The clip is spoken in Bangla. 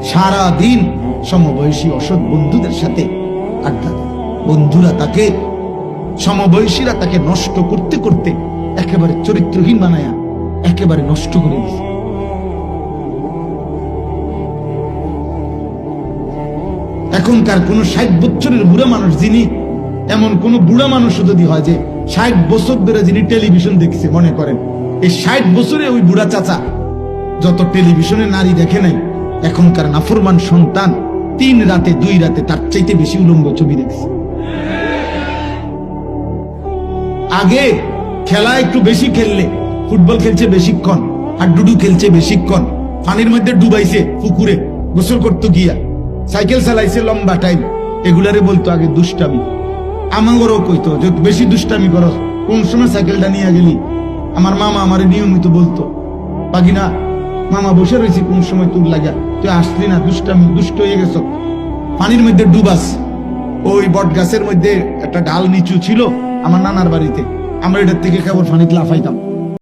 সারা দিন সমবয়সী অসৎ বন্ধুদের সাথে আড্ডা দেয়। বন্ধুরা তাকে, সমবয়সীরা তাকে নষ্ট করতে করতে একেবারে চরিত্রহীন বানায়া একেবারে নষ্ট করে দিছে। এখনকার কোন 60 বছরের বুড়া মানুষ, যিনি এমন কোন বুড়া মানুষ যদি হয় যে 60 বছর ধরে যিনি টেলিভিশন দেখছে, মনে করেন এই 60 বছরে ওই বুড়া চাচা যত টেলিভিশনে নারী দেখে নাই, এখনকার নাফরমান সন্তান 3 রাতে 2 রাতে তার চাইতে বেশি উলঙ্গ ছবি দেখছে। আগে খেলা একটু বেশি খেললে, ফুটবল খেলছে বেশিক্ষণ, হাডুডু খেলছে বেশিক্ষণ, পানির মধ্যে ডুবাইছে, পুকুরে গোসল করতে গিয়া সাইকেল চালাইছে লম্বা টাইম, এগুলারে বলতো আগে দুষ্টামি। আমারও কইতো যে বেশি দুষ্টামি করো, কোন সময় সাইকেলটা নিয়ে গেলি। আমার মামা আমার নিয়মিত বলতো, পাগিনা মামা বসে রয়েছি, কোন সময় তুই লাগা, তুই আসলি না, দুষ্টামি, দুষ্ট হয়ে গেছ। পানির মধ্যে ডুবাস। ওই বট গাছের মধ্যে একটা ডাল নিচু ছিল আমার নানার বাড়িতে, আমরা এটার থেকে কেবল পানিতে লাফাইতাম।